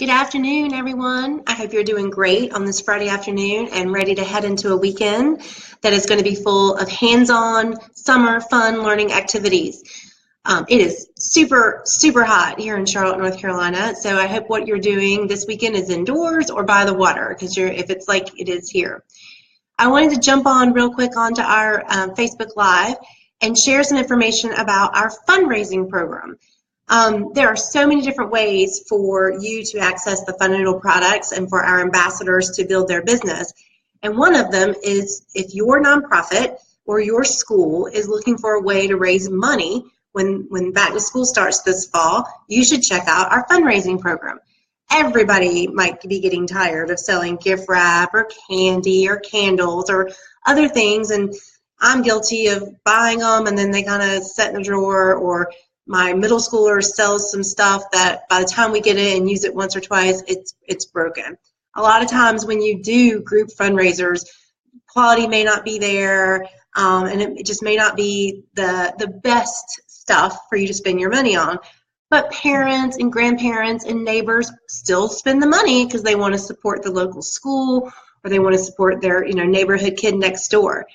Good afternoon, everyone. I hope you're doing great on this Friday afternoon and ready to head into a weekend that is going to be full of hands-on, summer, fun learning activities. It is super, super hot here in Charlotte, North Carolina, so I hope what you're doing this weekend is indoors or by the water, because if it's like it is here. I wanted to jump on real quick onto our Facebook Live and share some information about our fundraising program. There are so many different ways for you to access the Fundanoodle products and for our ambassadors to build their business. And one of them is if your nonprofit or your school is looking for a way to raise money when back to school starts this fall, you should check out our fundraising program. Everybody might be getting tired of selling gift wrap or candy or candles or other things, and I'm guilty of buying them and then they kind of sit in the drawer, or my middle schooler sells some stuff that by the time we get it and use it once or twice, it's broken. A lot of times when you do group fundraisers, quality may not be there, and it just may not be the best stuff for you to spend your money on. But parents and grandparents and neighbors still spend the money because they want to support the local school or they want to support their neighborhood kid next door.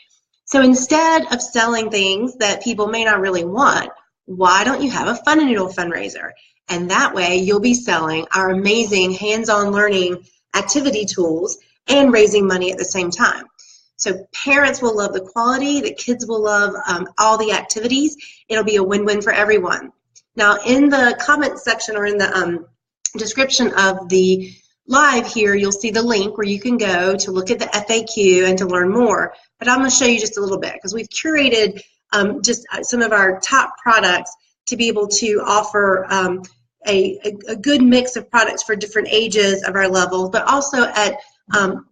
So instead of selling things that people may not really want, why don't you have a Fundanoodle fundraiser? And that way you'll be selling our amazing hands-on learning activity tools and raising money at the same time. So parents will love the quality, the kids will love all the activities. It'll be a win-win for everyone. Now in the comment section or in the description of the live here, you'll see the link where you can go to look at the FAQ and to learn more. But I'm going to show you just a little bit because we've curated just some of our top products to be able to offer a good mix of products for different ages of our levels, but also at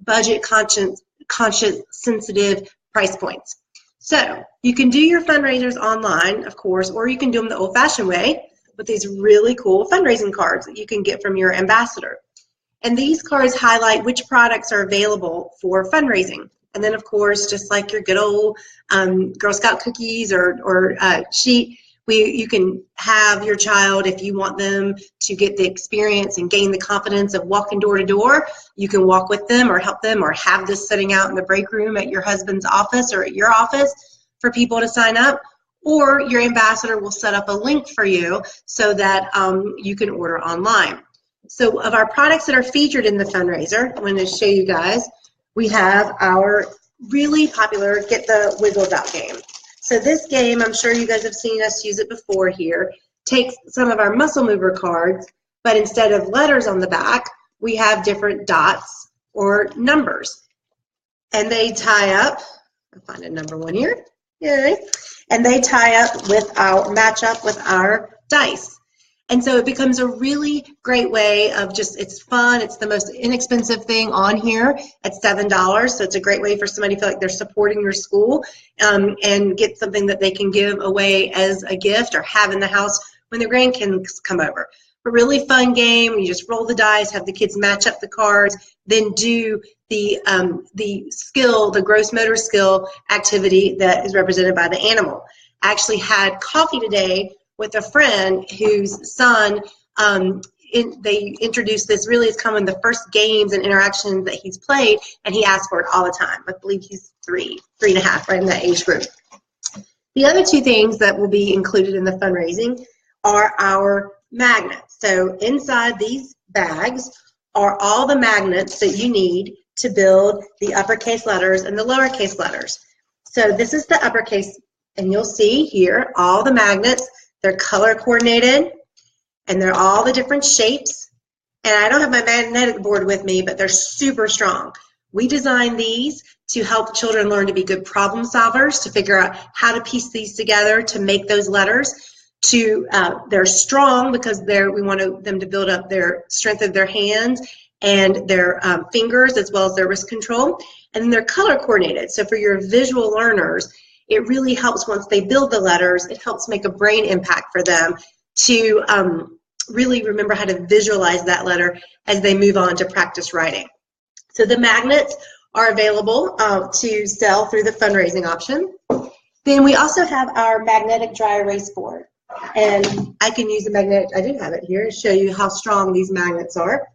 budget conscious sensitive price points. So you can do your fundraisers online, of course, or you can do them the old-fashioned way with these really cool fundraising cards that you can get from your ambassador. And these cards highlight which products are available for fundraising. And then, of course, just like your good old Girl Scout cookies or sheet, you can have your child, if you want them to get the experience and gain the confidence of walking door to door, you can walk with them or help them or have this sitting out in the break room at your husband's office or at your office for people to sign up. Or your ambassador will set up a link for you so that you can order online. So of our products that are featured in the fundraiser, I'm going to show you guys. We have our really popular Get the Wiggles Out game. So this game, I'm sure you guys have seen us use it before here, takes some of our muscle mover cards, but instead of letters on the back, we have different dots or numbers. And they tie up, I'll find a number one here, yay, and they tie up with match up with our dice. And so it becomes a really great way of it's fun. It's the most inexpensive thing on here at $7. So it's a great way for somebody to feel like they're supporting your school and get something that they can give away as a gift or have in the house when their grandkids come over. A really fun game. You just roll the dice, have the kids match up the cards, then do the skill, the gross motor skill activity that is represented by the animal. I actually had coffee today with a friend whose son, they introduced this, really is kind of the first games and interactions that he's played, and he asks for it all the time. I believe he's three and a half, right in that age group. The other two things that will be included in the fundraising are our magnets. So inside these bags are all the magnets that you need to build the uppercase letters and the lowercase letters. So this is the uppercase, and you'll see here all the magnets. They're color coordinated, and they're all the different shapes. And I don't have my magnetic board with me, but they're super strong. We designed these to help children learn to be good problem solvers, to figure out how to piece these together to make those letters. They're strong because we want them to build up their strength of their hands and their fingers, as well as their wrist control. And then they're color coordinated. So for your visual learners, it really helps once they build the letters, it helps make a brain impact for them to really remember how to visualize that letter as they move on to practice writing. So the magnets are available to sell through the fundraising option. Then we also have our magnetic dry erase board. And I can use the magnet, I do have it here, to show you how strong these magnets are.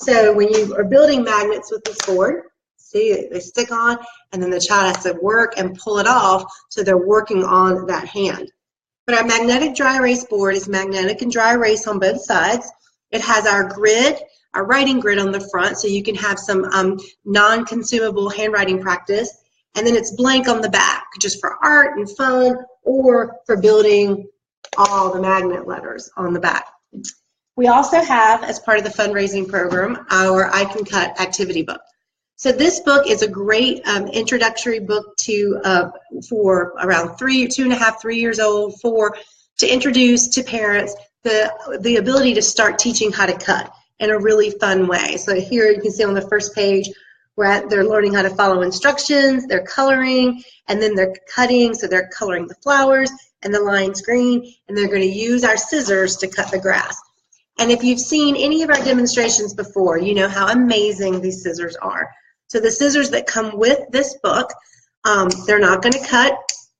So when you are building magnets with this board, see, they stick on, and then the child has to work and pull it off, so they're working on that hand. But our magnetic dry erase board is magnetic and dry erase on both sides. It has our grid, our writing grid on the front, so you can have some non-consumable handwriting practice. And then it's blank on the back, just for art and fun, or for building all the magnet letters on the back. We also have, as part of the fundraising program, our I Can Cut activity book. So this book is a great introductory book to for around 2.5, 3 years old, to introduce to parents the ability to start teaching how to cut in a really fun way. So here you can see on the first page where they're learning how to follow instructions, they're coloring, and then they're cutting. So they're coloring the flowers and the lines green, and they're going to use our scissors to cut the grass. And if you've seen any of our demonstrations before, you know how amazing these scissors are. So the scissors that come with this book, they're not going to cut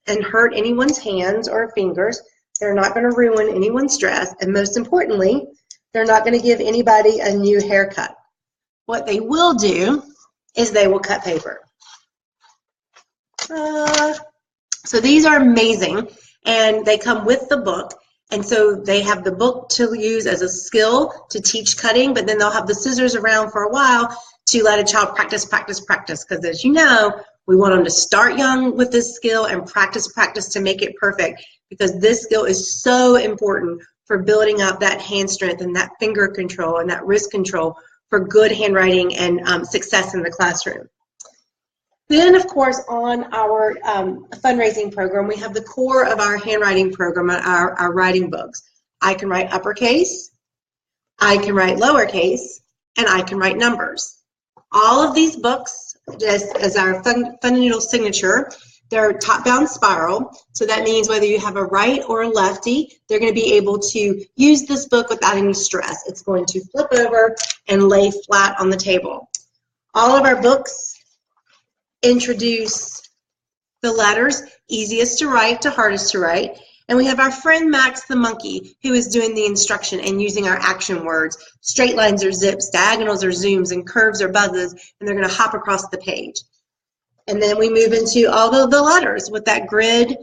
and hurt anyone's hands or fingers. They're not going to ruin anyone's dress. And most importantly, they're not going to give anybody a new haircut. What they will do is they will cut paper. So these are amazing, and they come with the book. And so they have the book to use as a skill to teach cutting, but then they'll have the scissors around for a while to let a child practice, practice, practice. Because as you know, we want them to start young with this skill and practice, practice to make it perfect, because this skill is so important for building up that hand strength and that finger control and that wrist control for good handwriting and success in the classroom. Then, of course, on our fundraising program, we have the core of our handwriting program, our writing books. I Can Write Uppercase, I Can Write Lowercase, and I Can Write Numbers. All of these books, just as our Fundanoodle signature, they're top-down spiral. So that means whether you have a right or a lefty, they're going to be able to use this book without any stress. It's going to flip over and lay flat on the table. All of our books introduce the letters, easiest to write to hardest to write. And we have our friend Max the monkey, who is doing the instruction and using our action words. Straight lines are zips, diagonals are zooms, and curves are buzzes, and they're going to hop across the page. And then we move into all of the letters with that grid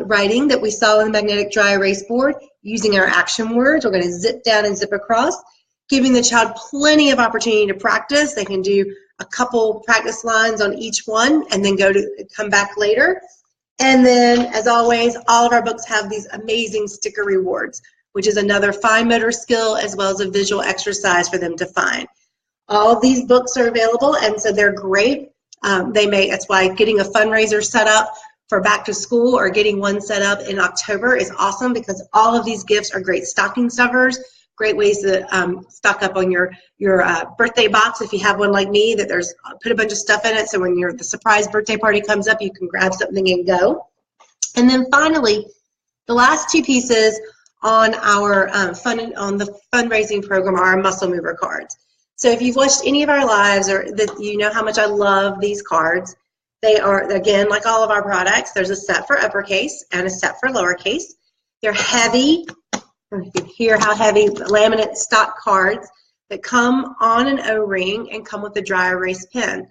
writing that we saw in the magnetic dry erase board. Using our action words, we're going to zip down and zip across, giving the child plenty of opportunity to practice. They can do a couple practice lines on each one and then come back later. And then, as always, all of our books have these amazing sticker rewards, which is another fine motor skill as well as a visual exercise for them to find. All of these books are available, and so they're great. That's why getting a fundraiser set up for back to school or getting one set up in October is awesome, because all of these gifts are great stocking stuffers, great ways to stock up on your birthday box if you have one like me, that put a bunch of stuff in it, so when the surprise birthday party comes up, you can grab something and go. And then finally, the last two pieces on our on the fundraising program are our muscle mover cards. So if you've watched any of our lives, or that you know how much I love these cards. They are, again, like all of our products, there's a set for uppercase and a set for lowercase. They're heavy. You can hear how heavy, laminate stock cards that come on an O-ring and come with a dry erase pen.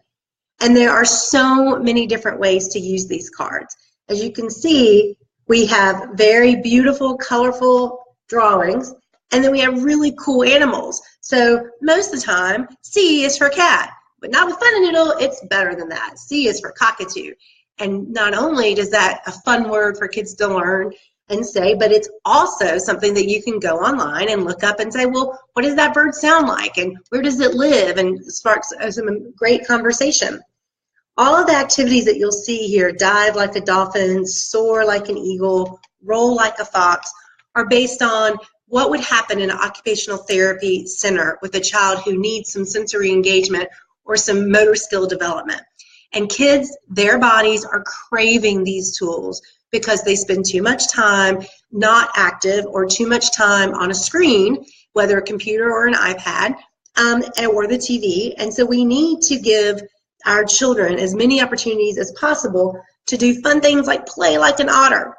And there are so many different ways to use these cards. As you can see, we have very beautiful, colorful drawings, and then we have really cool animals. So most of the time, C is for cat, but not with Fundanoodle, it's better than that. C is for cockatoo. And not only is that a fun word for kids to learn and say, but it's also something that you can go online and look up and say, well, what does that bird sound like, and where does it live, and sparks some great conversation. All of the activities that you'll see here, dive like a dolphin, soar like an eagle, roll like a fox, are based on what would happen in an occupational therapy center with a child who needs some sensory engagement or some motor skill development. And kids, their bodies are craving these tools because they spend too much time not active or too much time on a screen, whether a computer or an iPad, or the TV. And so we need to give our children as many opportunities as possible to do fun things like play like an otter.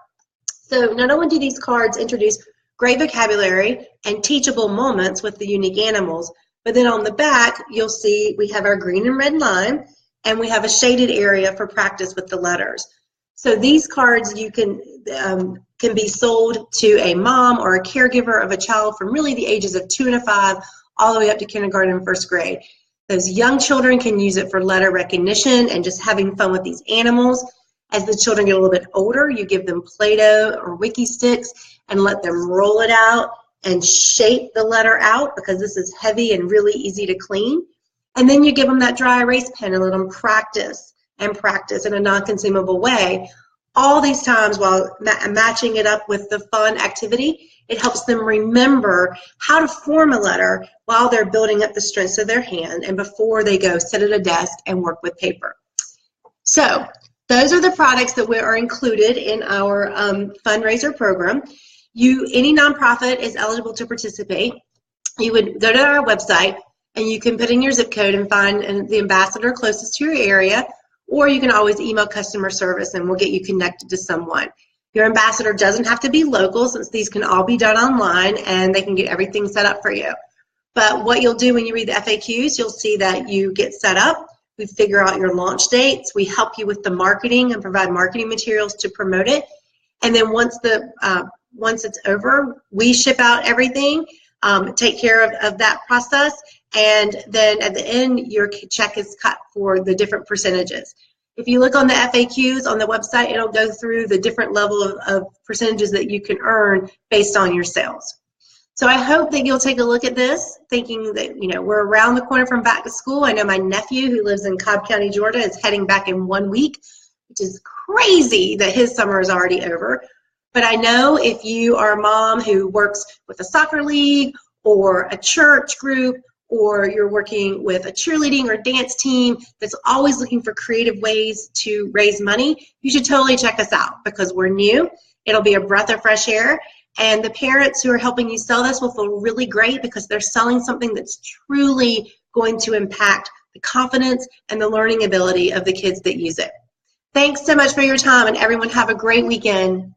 So not only do these cards introduce great vocabulary and teachable moments with the unique animals, But then on the back, you'll see we have our green and red line, and we have a shaded area for practice with the letters. So these cards you can be sold to a mom or a caregiver of a child from really the ages of 2 and 5 all the way up to kindergarten and first grade. Those young children can use it for letter recognition and just having fun with these animals. As the children get a little bit older, you give them Play-Doh or Wiki sticks and let them roll it out and shape the letter out, because this is heavy and really easy to clean. And then you give them that dry erase pen and let them practice and practice in a non-consumable way. All these times while matching it up with the fun activity, it helps them remember how to form a letter while they're building up the strength of their hand and before they go sit at a desk and work with paper. So those are the products that are included in our fundraiser program. Any nonprofit is eligible to participate. You would go to our website and you can put in your zip code and find the ambassador closest to your area, or you can always email customer service and we'll get you connected to someone. Your ambassador doesn't have to be local, since these can all be done online and they can get everything set up for you. But what you'll do when you read the FAQs, you'll see that you get set up. We figure out your launch dates. We help you with the marketing and provide marketing materials to promote it. And then once it's over, we ship out everything, take care of that process, and then at the end, your check is cut for the different percentages. If you look on the FAQs on the website, it'll go through the different level of percentages that you can earn based on your sales. So I hope that you'll take a look at this, thinking that, we're around the corner from back to school. I know my nephew, who lives in Cobb County, Georgia, is heading back in 1 week, which is crazy that his summer is already over. But I know if you are a mom who works with a soccer league or a church group, or you're working with a cheerleading or dance team that's always looking for creative ways to raise money, you should totally check us out, because we're new. It'll be a breath of fresh air. And the parents who are helping you sell this will feel really great, because they're selling something that's truly going to impact the confidence and the learning ability of the kids that use it. Thanks so much for your time, and everyone have a great weekend.